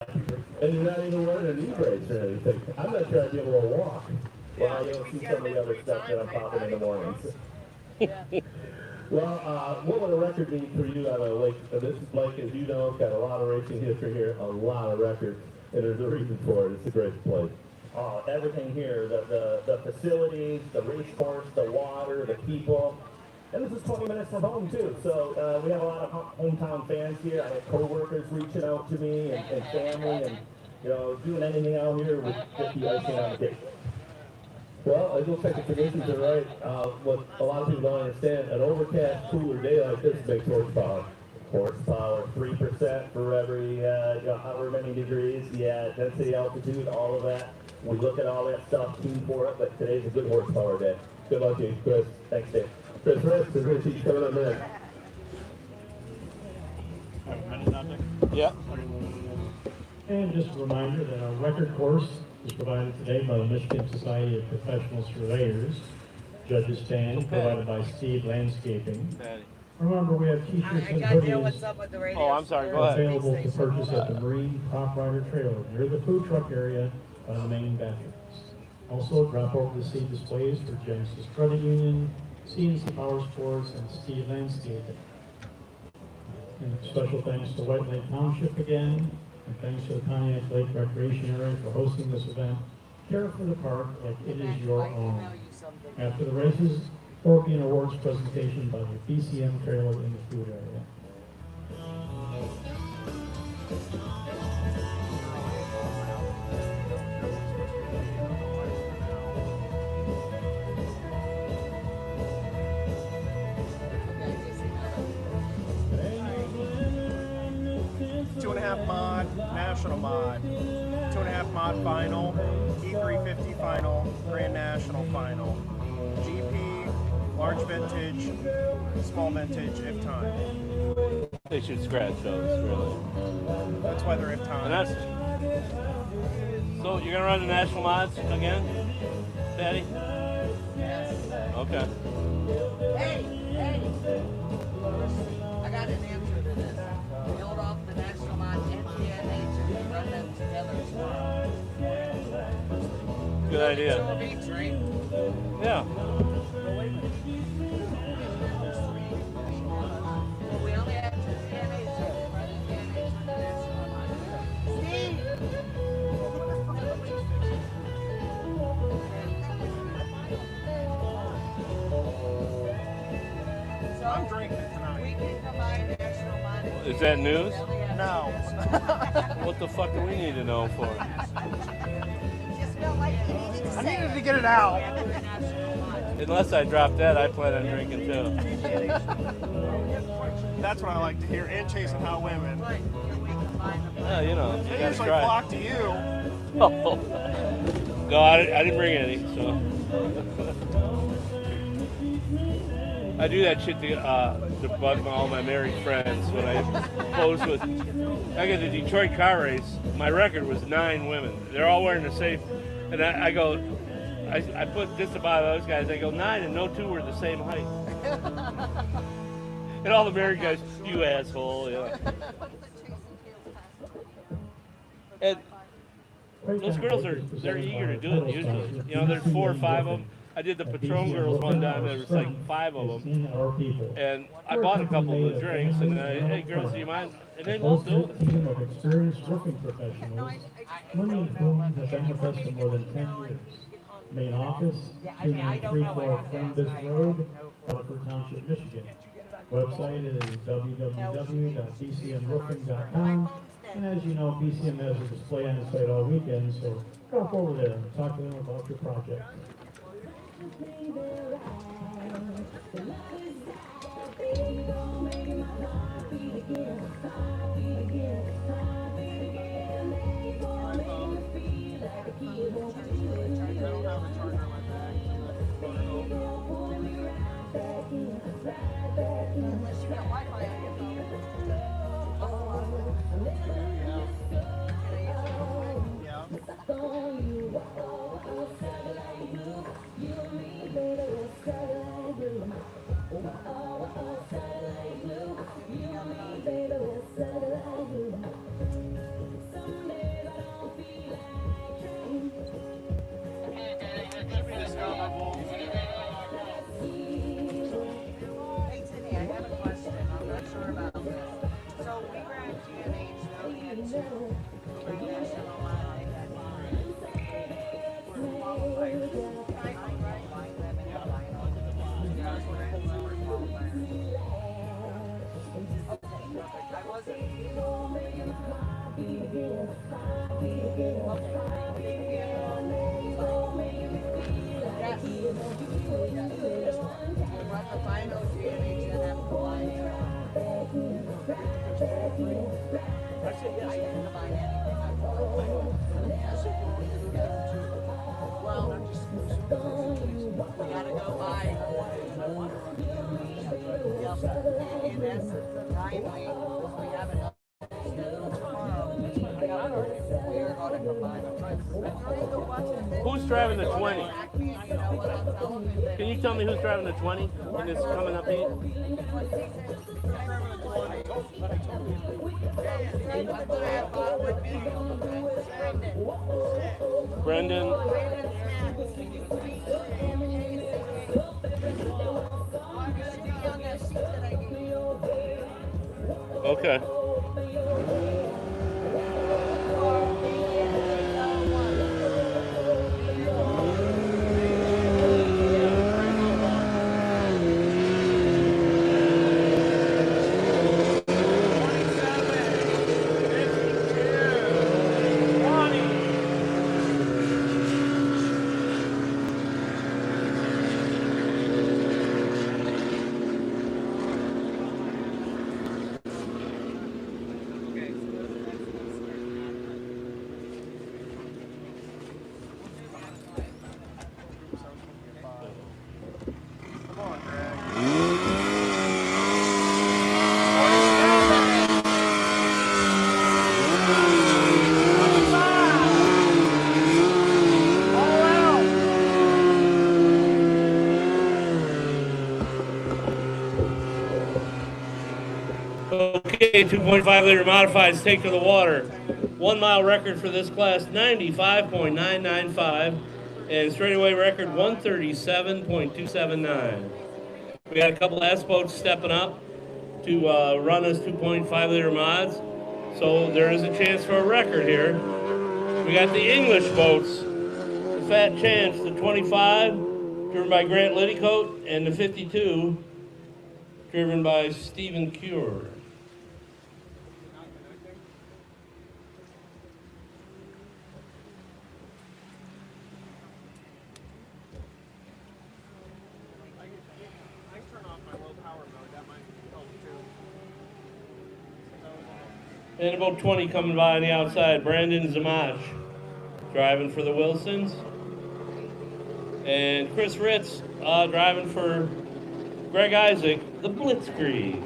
And you're not even wearing a knee brace or anything. I'm not sure I'd be able to walk. Well, you don't see some of the other stuff that I'm popping in the mornings. Well, what would a record mean for you on a lake? This is Blake, as you know, got a lot of racing history here, a lot of records, and there's a reason for it. It's a great place. Everything here, the facilities, the race course, the water, the people. And this is 20 minutes from home, too. So we have a lot of hometown fans here. I have co-workers reaching out to me and family and, you know, doing anything out here would just be icing on the cake. Well, it looks like the conditions are right. What a lot of people don't understand, an overcast, cooler day like this makes horsepower. Horsepower, 3% for every, however many degrees. Yeah, density, altitude, all of that. We look at all that stuff, tune for it, but today's a good horsepower day. Good luck to you, Chris. Thanks, Dave. Chris Rist is going to teach coming up next. Yeah. And just a reminder that our record course is provided today by the Michigan Society of Professional Surveyors. Judges stand provided by Steve Landscaping. Remember, we have t-shirts and hoodies Oh, I'm sorry. Go ahead. available to purchase at the Marine Prop Rider Trailer near the food truck area by the main bathrooms. Also, drop over to see displays for Genesis Credit Union, CNC Power Sports, and Steve Landscaping. And special thanks to White Lake Township again, and thanks to the Pontiac Lake Recreation Area for hosting this event. Care for the park like it is your own. After the races, there will be an awards presentation by the BCM trailer in the food area. 2.5 mod, national mod, 2.5 mod final, E350 final, Grand National final, GP, large vintage, small vintage, if time. They should scratch those, really. That's why they're if time. And that's, so you're gonna run the national mods again, Patty? Yes. Okay. Hey, I got an answer to this. Build off the national mod NTNH and run them together tomorrow. Good idea. Two of each, right? Yeah. Well, we only have two TNH, so we'll run the TNH for the national mod. Steve! So I'm drinking tonight. we can combine national mod. Is that news? No. What the fuck do we need to know for? Just felt like you needed to I say needed to get it out. Unless I drop that, I plan on drinking too. That's what I like to hear. And chasing hot women. Right, can we combine them? Yeah, you know, you They gotta usually try. flock to you. No, I didn't bring any, so. I do that shit to bug all my married friends when I pose with. I got the Detroit car race. My record was 9 women. They're all wearing the same. And I go, I put this about those guys. I go 9 and no 2 were the same height. And all the married guys, you asshole. Yeah. And those girls they're eager to do it usually. You know, there's 4 or 5 of them. I did the Patron girls one time. There was like 5 of them, and I bought a couple of the drinks. And hey, girls, do you mind? And they will do it. Team of experienced roofing professionals, many of whom have been with us for more than 10 years. Main office, 2934 Columbus Road, Rutherford Township, Michigan. Website is www.bcmroofing.com. And as you know, BCM has a display on the site all weekend, so go over there and talk to them about your project. Unless you got Wi-Fi on your phone. Someday National Line, we're qualified. Fine women, fine all. Yeah, so we're qualified. Okay, perfect. I wasn't. Yes. Yes. We're at the final GNHNF line. I can combine anything I want. Well, we gotta go by. Yep. In essence, timely, we have enough. We are gonna combine them. Who's driving the 20? Can you tell me who's driving the 20 in this coming up heat? Brendan. Okay. Okay, 2.5 liter modifieds take to the water. 1 mile record for this class, 95.995, and straightaway record 137.279. We got a couple S boats stepping up to run us 2.5 liter mods, so there is a chance for a record here. We got the English boats, the Fat Chance, the 25, driven by Grant Liddycoat, and the 52, driven by Stephen Cure. And about 20 coming by on the outside. Brandon Zamach driving for the Wilsons. And Chris Ritz driving for Greg Isaac, the Blitzkrieg.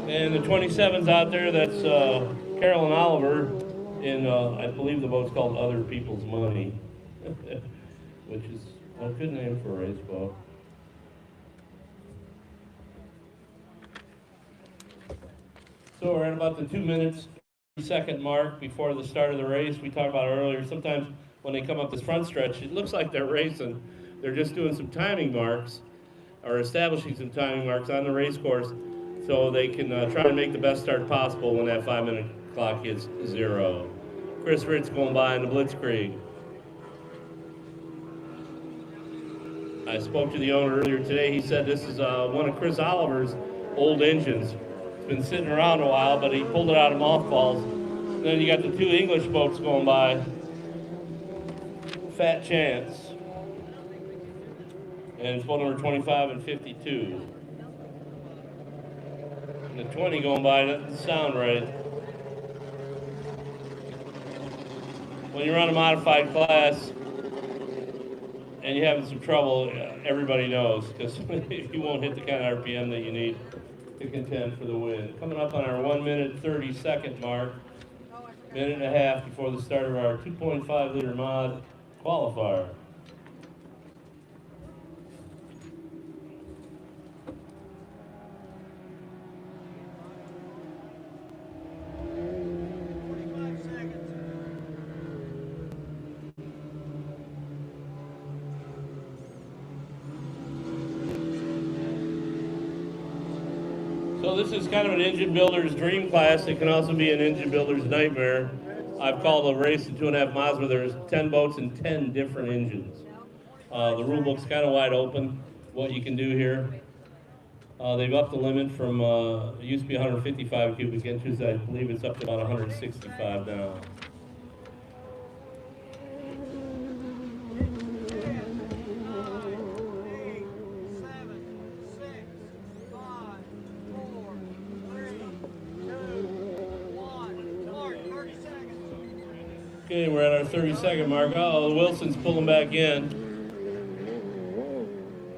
And the 27's out there, that's Carolyn Oliver in, I believe the boat's called Other People's Money. Which is a good name for a race boat. So we're at about the 2 minutes, 30-second mark before the start of the race. We talked about earlier, sometimes when they come up this front stretch, it looks like they're racing. They're just doing some timing marks, or establishing some timing marks on the race course, so they can try to make the best start possible when that 5-minute clock hits 0. Chris Ritz going by in the Blitzkrieg. I spoke to the owner earlier today. He said this is one of Chris Oliver's old engines. It's been sitting around a while, but he pulled it out of mothballs. And then you got the 2 English boats going by. Fat Chance. And it's boat number 25 and 52. And the 20 going by doesn't sound right. When you run a modified class, and you're having some trouble, everybody knows, because you won't hit the kind of RPM that you need to contend for the win. Coming up on our 1 minute 30-second mark, minute and a half before the start of our 2.5 liter mod qualifier. So this is kind of an engine builder's dream class. It can also be an engine builder's nightmare. I've called a race of 2.5 miles where there's 10 boats and 10 different engines. The rule book's kind of wide open, what you can do here. They've upped the limit from, it used to be 155 cubic inches. I believe it's up to about 165 now. Okay, we're at our 30-second mark. Oh, Wilson's pulling back in.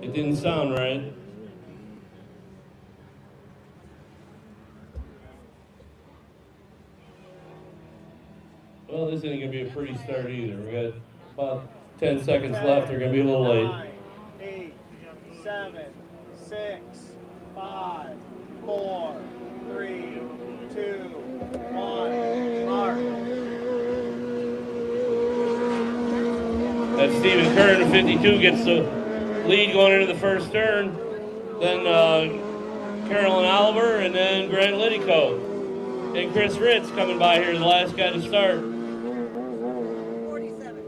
It didn't sound right. Well, this isn't going to be a pretty start either. We got about 10 seconds left. They're going to be a little late. 9, 8, 7, 6, 5, 4, 3, 2, 1, mark. That's Stephen Kerr in the 52 gets the lead going into the first turn. Then Carolyn Oliver and then Grant Liddicoat. And Chris Ritz coming by here, the last guy to start. 47.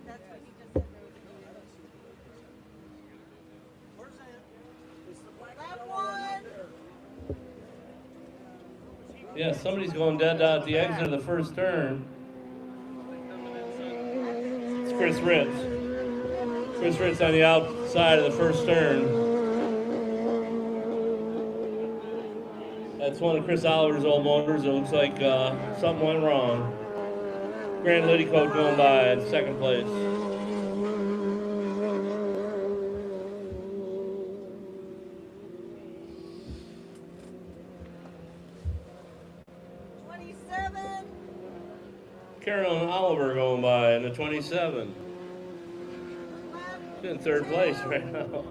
That's what he just said. That one. Yeah, somebody's going dead out at the exit of the first turn. It's Chris Ritz. Chris Ritz on the outside of the first turn. That's one of Chris Oliver's old motors. It looks like something went wrong. Grant Liddicoat going by in second place. Carolyn Oliver going by in the 27. She's in third place right now.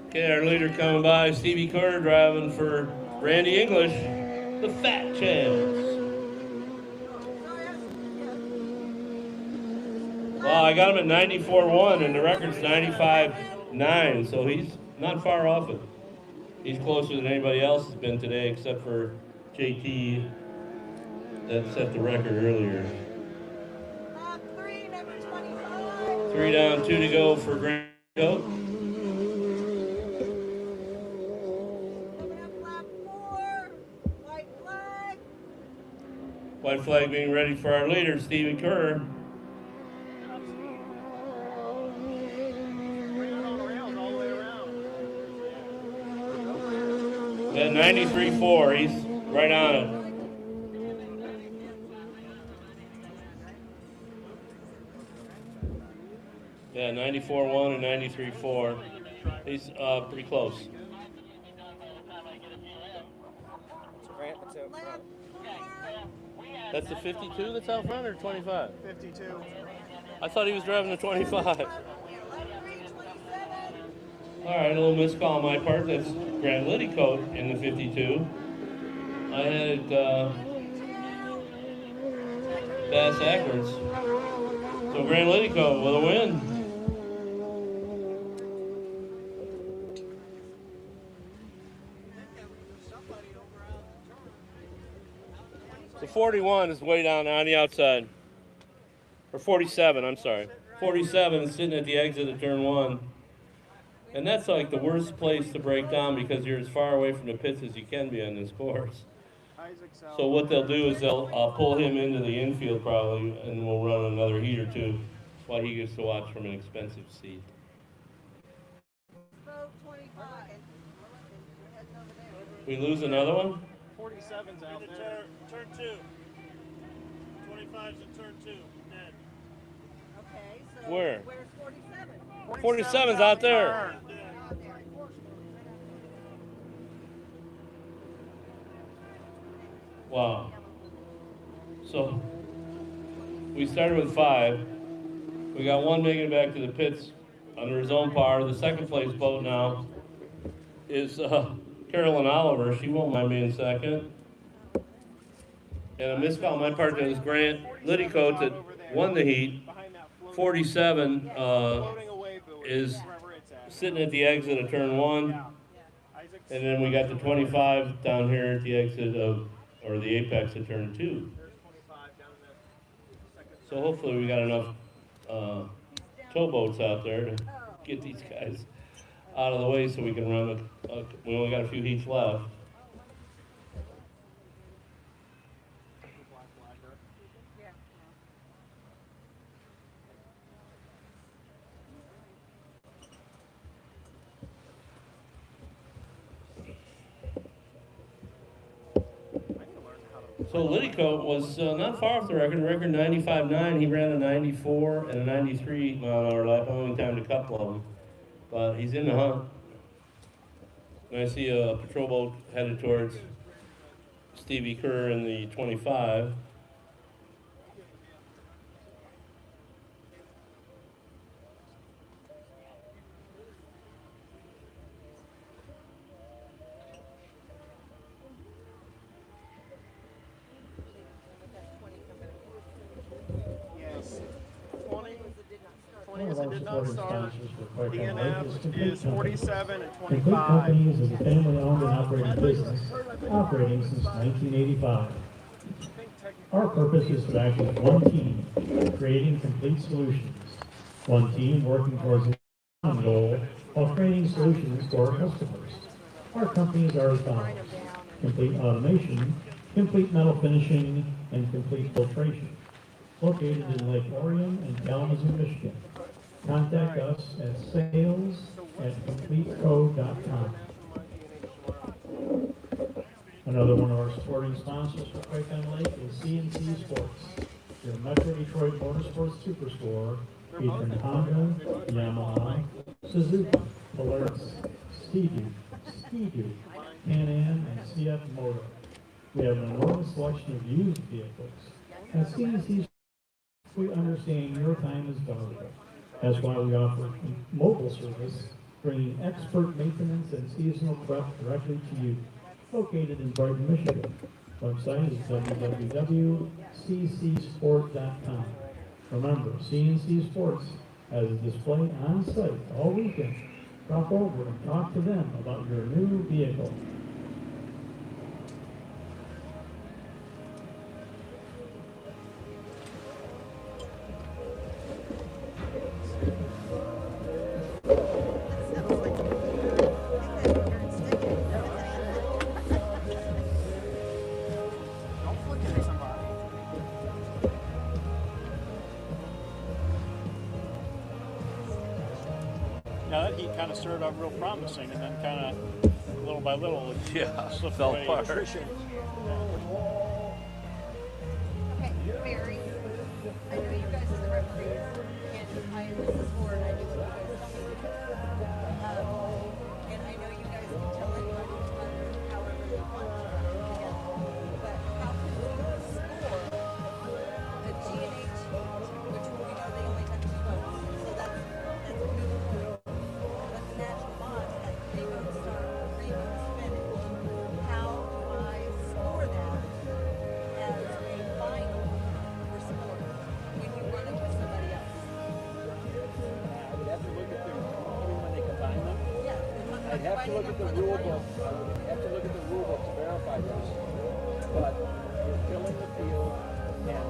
Okay, our leader coming by, Stevie Kerr driving for Randy English, the Fat Chance. Well, I got him at 94.1 and the record's 95.9, so he's not far off it. He's closer than anybody else has been today except for JT that set the record earlier. 3 down, 2 to go for Grant Coat. White flag being ready for our leader, Stephen Kerr. At 93.4, he's right on it. Yeah, 94.1 and 93.4. He's pretty close. That's the 52 that's out front, or 25? 52. I thought he was driving the 25. All right, a little miscall on my part. That's Grant Liddicoat in the 52. I had it Bass backwards. So Grant Liddicoat with a win. The 41 is way down on the outside. Or 47, I'm sorry. 47 is sitting at the exit of turn 1. And that's like the worst place to break down because you're as far away from the pits as you can be on this course. So what they'll do is they'll pull him into the infield probably, and we'll run another heat or two while he gets to watch from an expensive seat. We lose another one? 47's out there. Turn 2. 25's in turn 2. Dead. Okay, so Where? where's 47? 47's out there. turn. Wow. So we started with 5. We got one making it back to the pits under his own par. The second place boat now is Carolyn Oliver. She won't mind being second. And a miscall on my part is Grant Liddycoat that won the heat. 47 is sitting at the exit of turn 1. And then we got the 25 down here at the exit of, or the apex of turn 2. So hopefully we got enough towboats out there to get these guys out of the way so we can run we only got a few heats left. So Liddycoat was not far off the record 95.9. He ran a 94 and a 93 mile an hour lap. I only timed a couple of them, but he's in the hunt. And I see a patrol boat headed towards Stevie Kerr in the 25. Yes. 20. One of 20s our that did not supporting start. sponsors for Quick on Lake DNF is Complete is Company. 47 and Complete 25. Companies is a family-owned and operated business operating since 1985. Our purpose is to act as one team, creating complete solutions. One team working towards a common goal while creating solutions for our customers. Our companies are as follows: Complete Automation, Complete Metal Finishing, and Complete Filtration. Located in Lake Orion and Kalamazoo, Michigan. Contact us at sales@completeco.com. Another one of our supporting sponsors for Quake on Lake is CNC Sports, your Metro Detroit Motorsports Superstore, featuring Honda, Yamaha, Suzuki, Polaris, Ski-Doo, Can-Am, and CF Moto. We have an enormous selection of used vehicles. At CNC, we understand your time is valuable. That's why we offer mobile service, bringing expert maintenance and seasonal prep directly to you. Located in Brighton, Michigan. Website is www.ccsport.com. Remember, CNC Sports has a display on site all weekend. Drop over and talk to them about your new vehicle. Don't flick it at somebody. Now that heat kind of started out real promising, and then kind of little by little, it slipped fell away. apart. Okay, Mary, I know you guys are the referees, and I am Mrs. Ford, I do what you guys tell me to do. And I know you guys can tell anybody to run however they want to run together. But how can we score a G&H heat, which we know they only have 2 votes, so that's a good point. But the national mod has, they vote start, 3 votes finish. How do I score that as a final for sport when you run it with somebody else? I would have to look at when they combine them. Yeah, I'd have to look at the rule book. I would have to look at the rule book to verify this. But you're filling the field and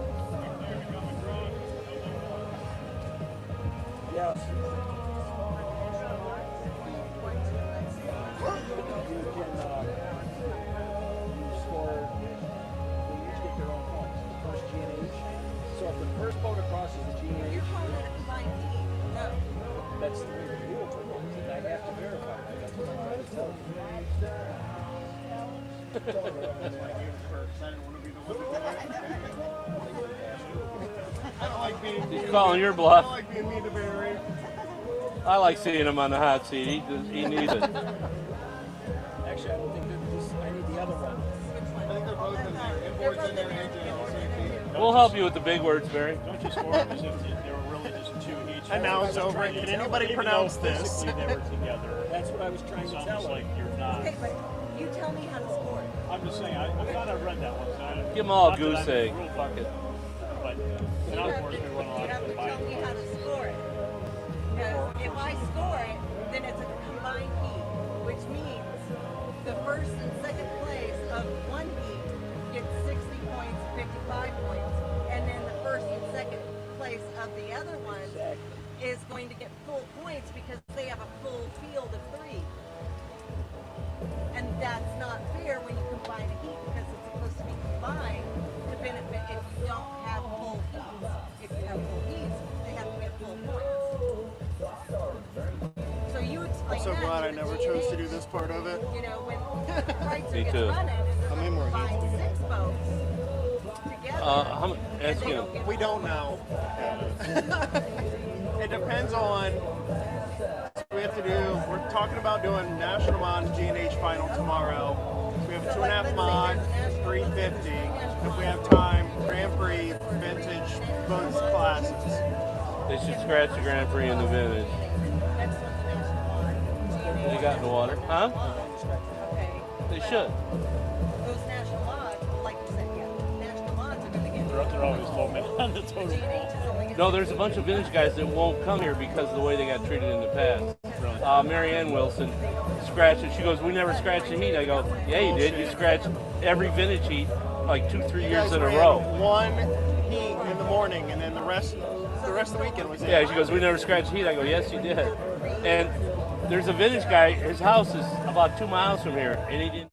yes. You can you score, they each get their own points. The first G&H. So if the first boat across is the G&H, You're calling it a combined team. No. that's the way the rule book is. And I have to verify that. That's what I'm trying to tell you. I don't like being He's calling your bluff. I don't like being mean to Barry. I like seeing him on the hot seat. He needs it. Actually, I don't think that this. I need the other one. I think they're both in there. Imports in there and AJL safety. We'll help you with the big words, Barry. Don't you score them as if they were really just two each? And now it's over. Can anybody pronounce this? Physically, they were together. That's what I was trying It's to tell almost him. like you're not. Okay, but you tell me how to score it. I'm just saying, I thought I read that one. So Give 'em all a not that goose I'm egg. Rule bucket. But You now, of have course, to, we run a you lot have of to tell me how to score it. Because if I score it, then it's a combined heat, which means the first and second place of one heat gets 60 points, 55 points, and then the first and second place of the other one is going to get full points because they have a full field of 3. And that's not fair when you combine a heat because it's supposed to be combined to benefit if you don't have full heats. If you have full heats, they have to get full points. So you explain I'm so that glad to I the never GNH, chose to do this part of it. You know, when the Kreitzer Me gets too. running and How many there's more combined heats we got? 6 boats together. Ask they him. don't get We don't know. It depends on. We have to do. We're talking about doing National Mod and G&H final tomorrow. So we have 2.5 mod, 350. If we have time, Grand Prix, vintage, both classes. They should scratch the Grand Prix in the vintage. Next one's the national mod. They got in the water. Huh? Okay. They should. Those national mods, like you said, yeah, national mods are going to get. they're always low man on the total GNH ball. is only gonna No, get there's a bunch of vintage guys that won't come here because of the way they got treated in the past. Mary Ann Wilson scratched it. She goes, "We never scratched a heat." I go, "Yeah, you did. You scratched every vintage heat like 2-3 years in a ran row." one heat in the morning, and then the rest of the weekend was in. Yeah, she goes, "We never scratched a heat." I go, "Yes, you did." And there's a vintage guy. His house is about 2 miles from here, and he didn't.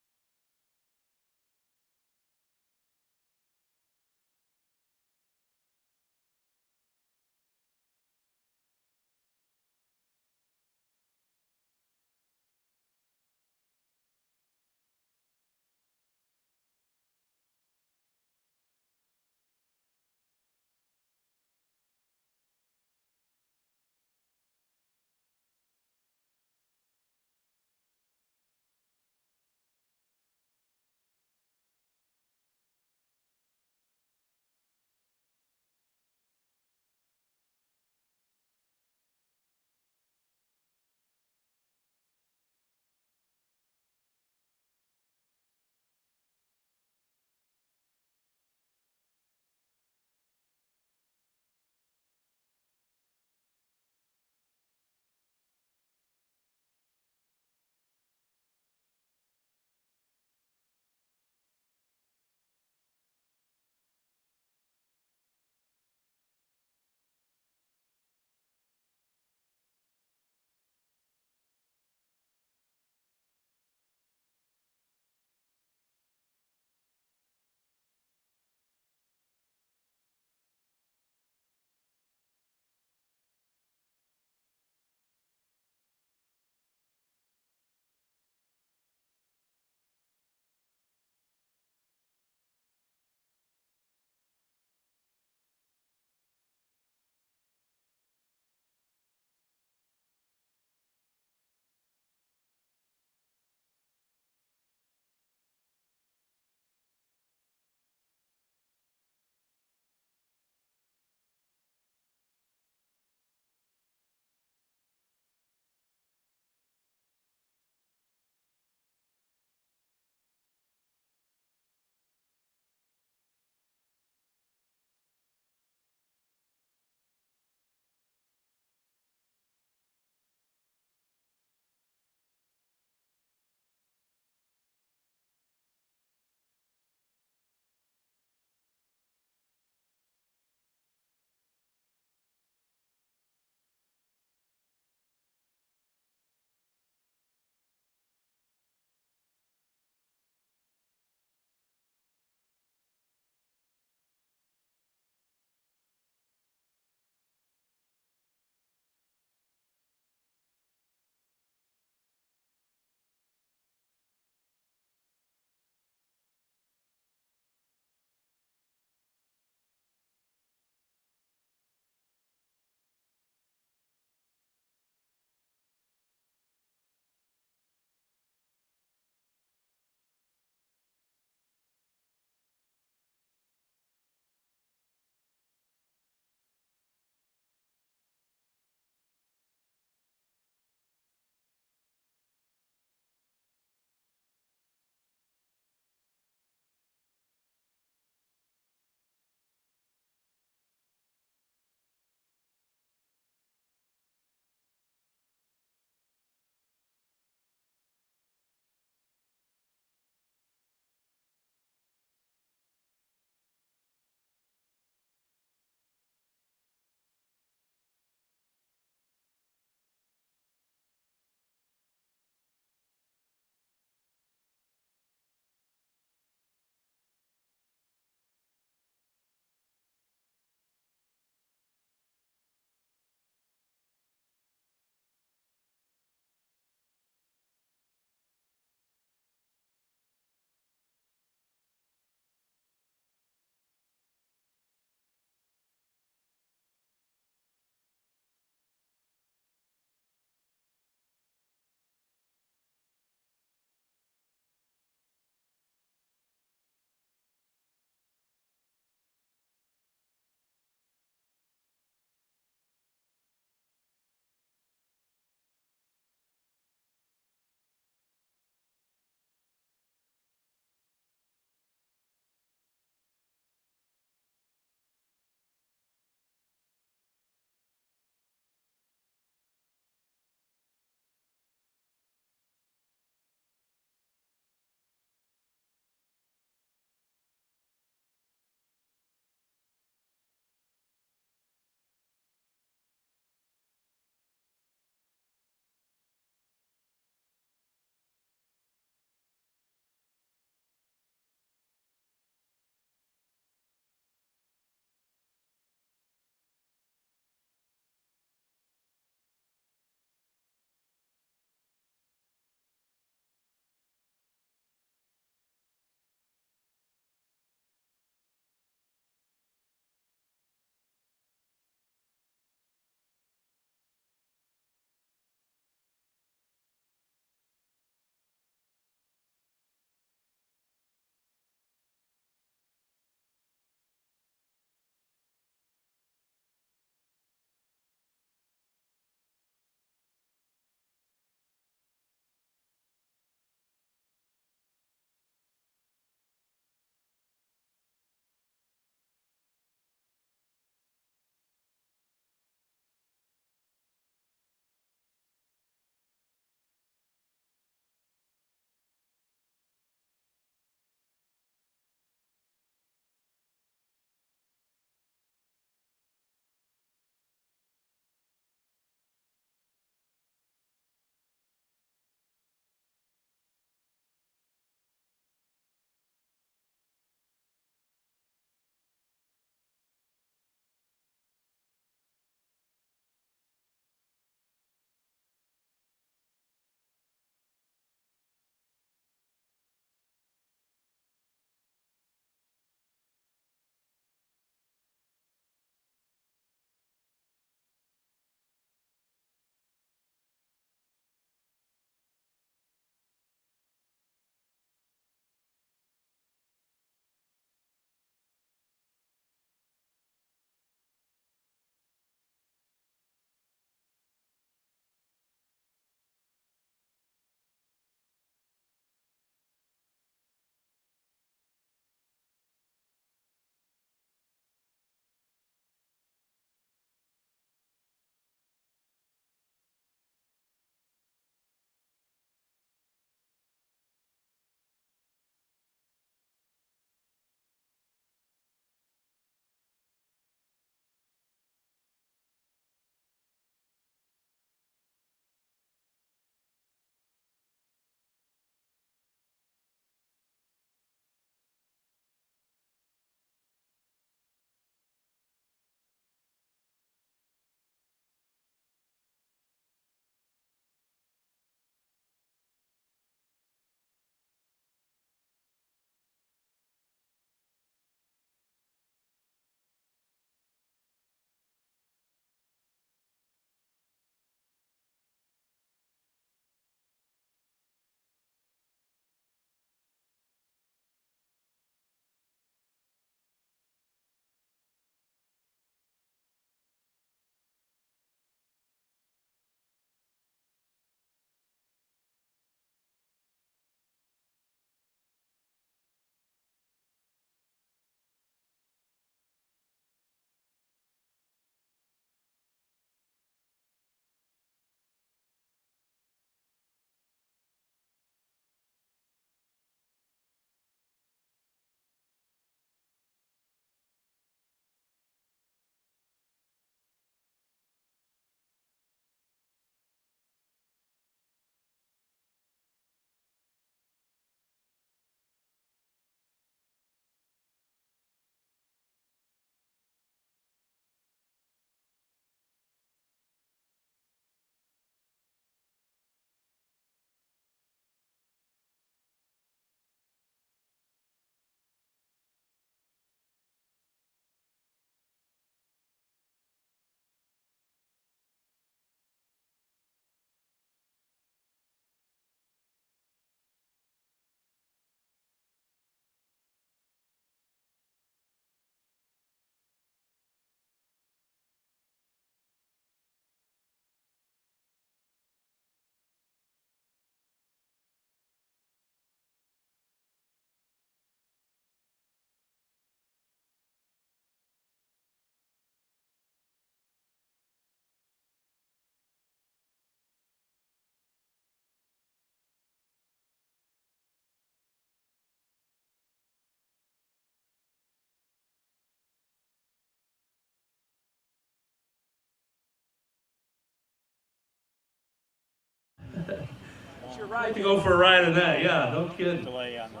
I'd go for a ride in that, yeah, no kidding. delay on the.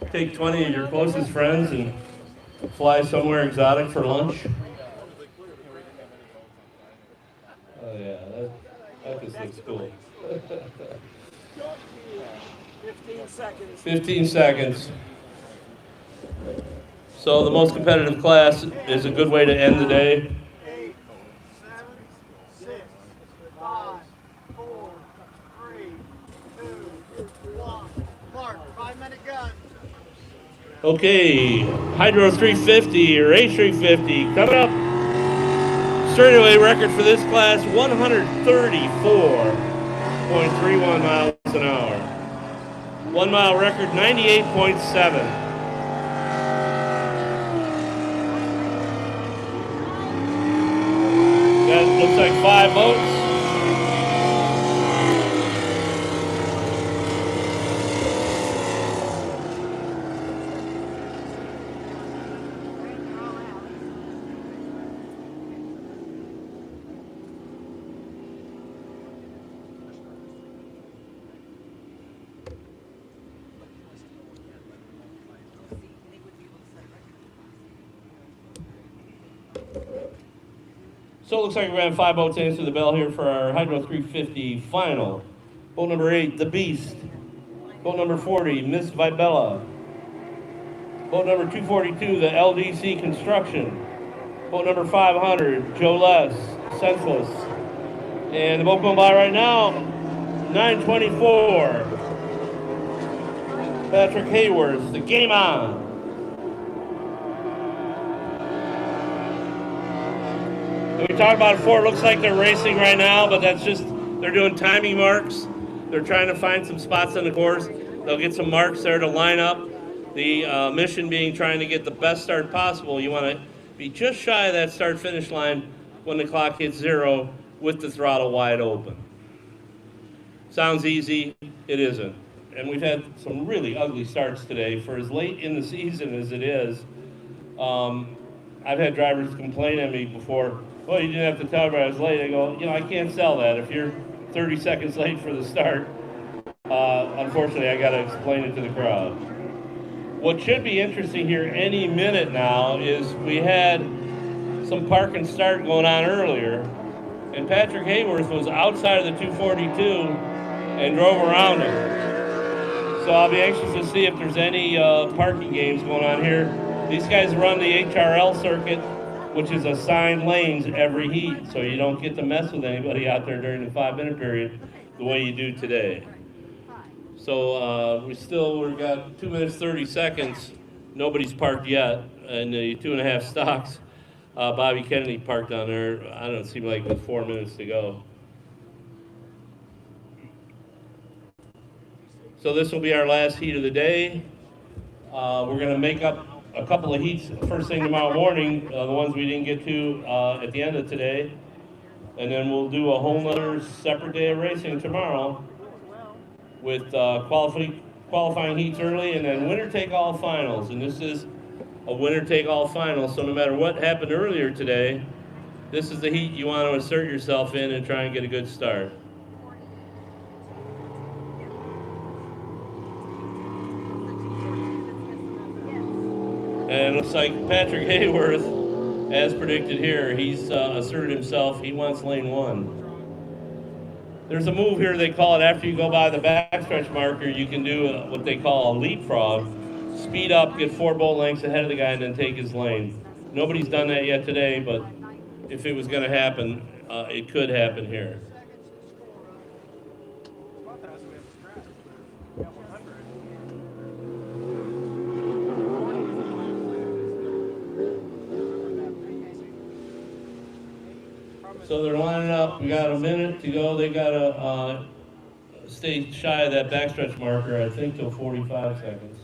Take 20 of your closest friends and fly somewhere exotic for lunch. Oh yeah, that just looks cool. 15 seconds. 15 seconds. So the most competitive class is a good way to end the day. 8, 7, 6, 5, 4, 3, 2, 1. Mark, 5-minute gun. Okay, Hydro 350 or H350 coming up. Straightaway record for this class, 134.31 miles an hour. 1 mile record, 98.7. That looks like 5 boats. So it looks like we're going to have 5 boats answer the bell here for our Hydro 350 final. Boat number 8, The Beast. Boat number 40, Miss Vibella. Boat number 242, the LDC Construction. Boat number 500, Joe Less, Senseless. And the boat going by right now, 924. Patrick Hayworth, the Game On. We talked about it before, it looks like they're racing right now, but that's just, they're doing timing marks. They're trying to find some spots on the course. They'll get some marks there to line up. The mission being trying to get the best start possible. You want to be just shy of that start-finish line when the clock hits 0 with the throttle wide open. Sounds easy, it isn't. And we've had some really ugly starts today. For as late in the season as it is, I've had drivers complain at me before, well, you didn't have to tell me I was late. I go, I can't sell that. If you're 30 seconds late for the start, unfortunately, I got to explain it to the crowd. What should be interesting here any minute now is we had some park and start going on earlier, and Patrick Hayworth was outside of the 242 and drove around it. So I'll be anxious to see if there's any parking games going on here. These guys run the HRL circuit, which is assigned lanes every heat, so you don't get to mess with anybody out there during the 5-minute period the way you do today. So we've got 2 minutes, 30 seconds. Nobody's parked yet, and the 2.5 stocks. Bobby Kennedy parked on there. I don't know, it seemed like with 4 minutes to go. So this will be our last heat of the day. We're going to make up a couple of heats first thing tomorrow morning, the ones we didn't get to at the end of today. And then we'll do a whole nother separate day of racing tomorrow with qualifying heats early and then winner-take-all finals. And this is a winner-take-all final, so no matter what happened earlier today, this is the heat you want to assert yourself in and try and get a good start. And it looks like Patrick Hayworth, as predicted here, he's asserted himself. He wants lane 1. There's a move here they call it after you go by the backstretch marker. You can do what they call a leapfrog. Speed up, get 4 bolt lengths ahead of the guy, and then take his lane. Nobody's done that yet today, but if it was going to happen, it could happen here. So they're lining up. We got a minute to go. They got to stay shy of that backstretch marker, I think, till 45 seconds.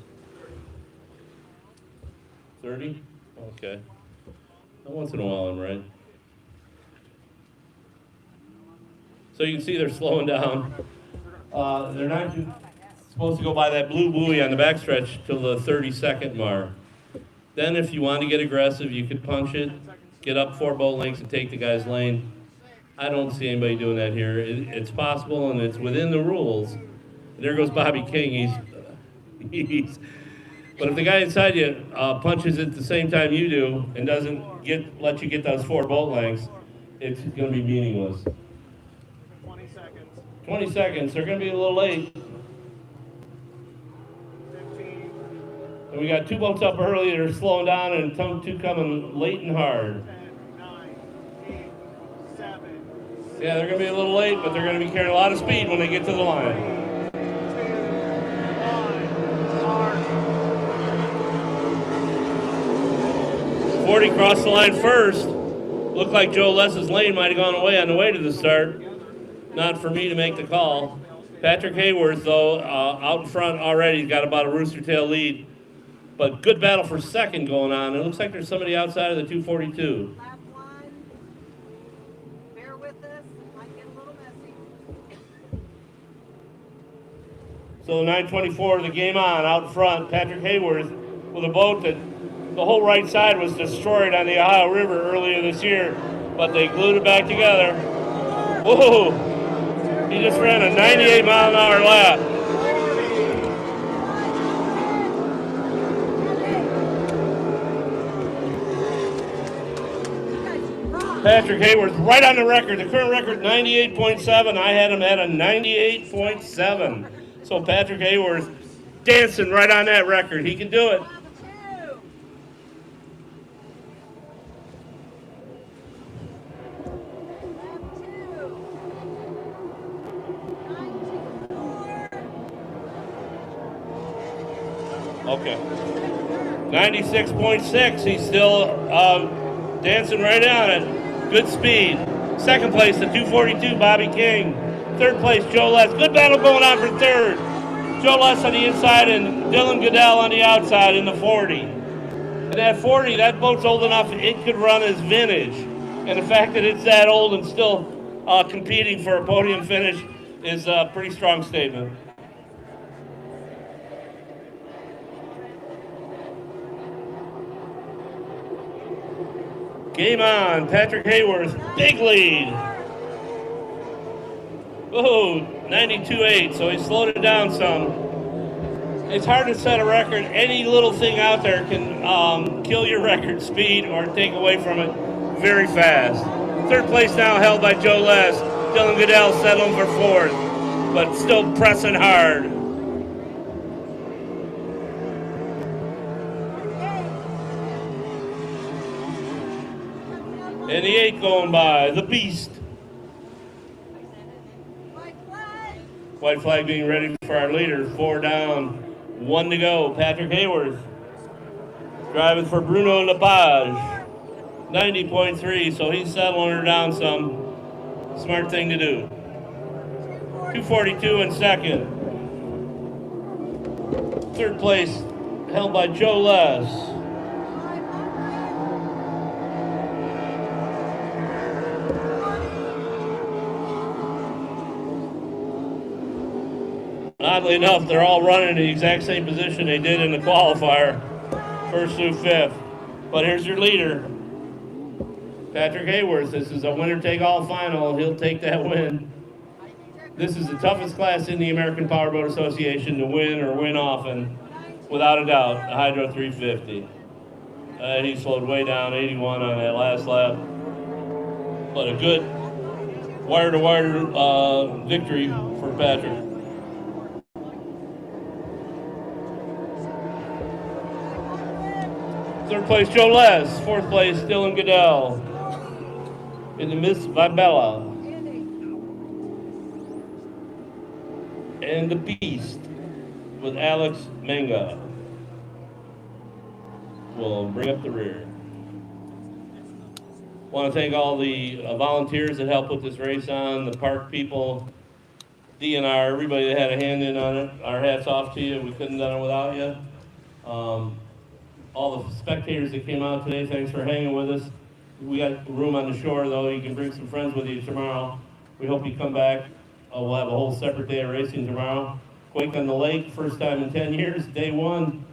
30? Okay. Once in a while I'm right. So you can see they're slowing down. They're not supposed to go by that blue buoy on the backstretch till the 30-second mark. Then if you want to get aggressive, you could punch it, get up 4 bolt lengths and take the guy's lane. I don't see anybody doing that here. It's possible and it's within the rules And there goes Bobby King. But if the guy inside you punches at the same time you do and doesn't let you get those 4 bolt lengths, it's going to be meaningless. 20 seconds. 20 seconds. They're going to be a little late. 15. And we got 2 boats up early that are slowing down and 2 coming late and hard. 10, 9, 8, 7. Yeah, they're going to be a little late, but they're going to be carrying a lot of speed when they get to the line. 40 crossed the line first. Looked like Joe Less's lane might have gone away on the way to the start. Not for me to make the call. Patrick Hayworth, though, out in front already, got about a rooster tail lead. But good battle for second going on. It looks like there's somebody outside of the 242. Lap one. Bear with us. Might get a little messy. So the 924, the game on, out front. Patrick Hayworth with a boat that the whole right side was destroyed on the Ohio River earlier this year, but they glued it back together. Whoa! He just ran a 98-mile-an-hour lap. Patrick Hayworth right on the record. The current record, 98.7. I had him at a 98.7. So Patrick Hayworth dancing right on that record. He can do it. Okay. 96.6. He's still dancing right on it. Good speed. Second place, the 242, Bobby King. Third place, Joe Less. Good battle going on for third. Joe Less on the inside and Dylan Goodell on the outside in the 40. And at 40, that boat's old enough it could run as vintage. And the fact that it's that old and still competing for a podium finish is a pretty strong statement. Game on, Patrick Hayworth, big lead. Whoa, 92.8, so he slowed it down some. It's hard to set a record. Any little thing out there can kill your record speed or take away from it very fast. Third place now held by Joe Less. Dylan Goodell settling for fourth, but still pressing hard. And the 8 going by, the Beast. White flag being ready for our leader. 4 down, 1 to go. Patrick Hayworth driving for Bruno Lepage. 90.3, so he's settling her down some. Smart thing to do. 242 in second. Third place held by Joe Less. Oddly enough, they're all running the exact same position they did in the qualifier, first through fifth. But here's your leader, Patrick Hayworth. This is a winner-take-all final. He'll take that win. This is the toughest class in the American Powerboat Association to win or win often, without a doubt, the Hydro 350. He slowed way down, 81 on that last lap. But a good wire-to-wire victory for Patrick. Third place, Joe Less. Fourth place, Dylan Goodell. In the Miss Vibella. And the Beast with Alex Manga. We'll bring up the rear. Want to thank all the volunteers that helped put this race on, the park people, DNR, everybody that had a hand in on it. Our hats off to you. We couldn't have done it without you. All the spectators that came out today, thanks for hanging with us. We got room on the shore, though. You can bring some friends with you tomorrow. We hope you come back. We'll have a whole separate day of racing tomorrow. Quake on the Lake, first time in 10 years, day one.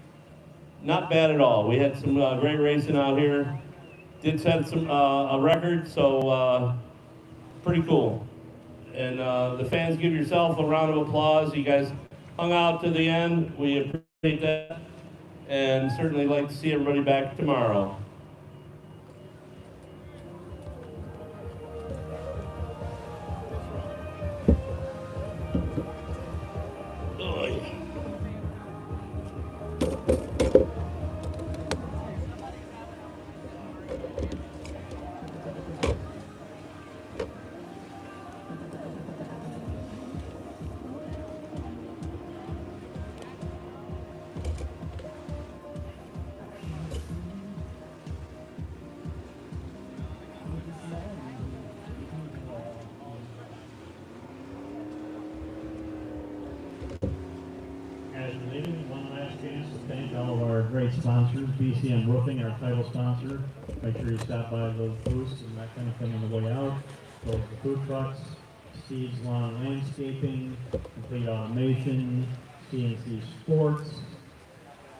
Not bad at all. We had some great racing out here. Did set some a record, so pretty cool. And the fans, give yourself a round of applause. You guys hung out to the end. We appreciate that, and certainly like to see everybody back tomorrow. As you're leaving, one last chance to thank all of our great sponsors, BCM Roofing, our title sponsor. Make sure you stop by those booths and that kind of thing on the way out. Those are the food trucks, Steve's Lawn Landscaping, Complete Automation, CNC Sports,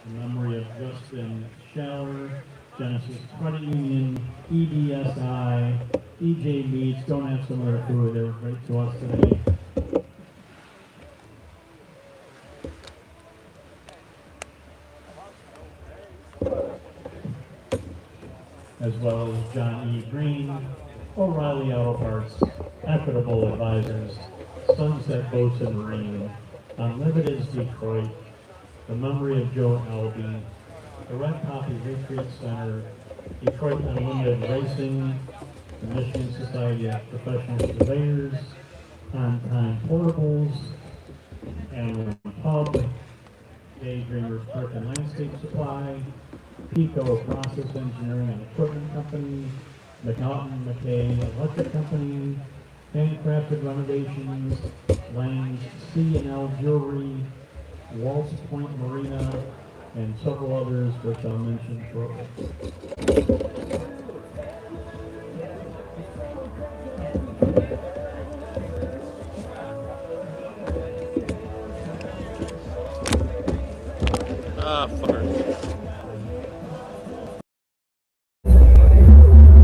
in memory of Justin Schaller, Genesis Credit Union, EDSI, EJ Meats. Don't have some of their food. They were great to us today. As well as John E. Green, O'Reilly Auto Parts, Equitable Advisors, Sunset Boats and Marine, Unlimited's Detroit, the memory of Joe Albee, the Red Poppy Retreat Center, Detroit Unlimited Racing, the Michigan Society of Professional Surveyors, On Time Portables, Animal Pub, Daydreamers Park and Landscape Supply, Pico Process Engineering and Equipment Company, McNaughton McKay Electric Company, Handcrafted Renovations, Lang's C&L Jewelry, Waltz Point Marina, and several others which I'll mention shortly. Ah, fucker.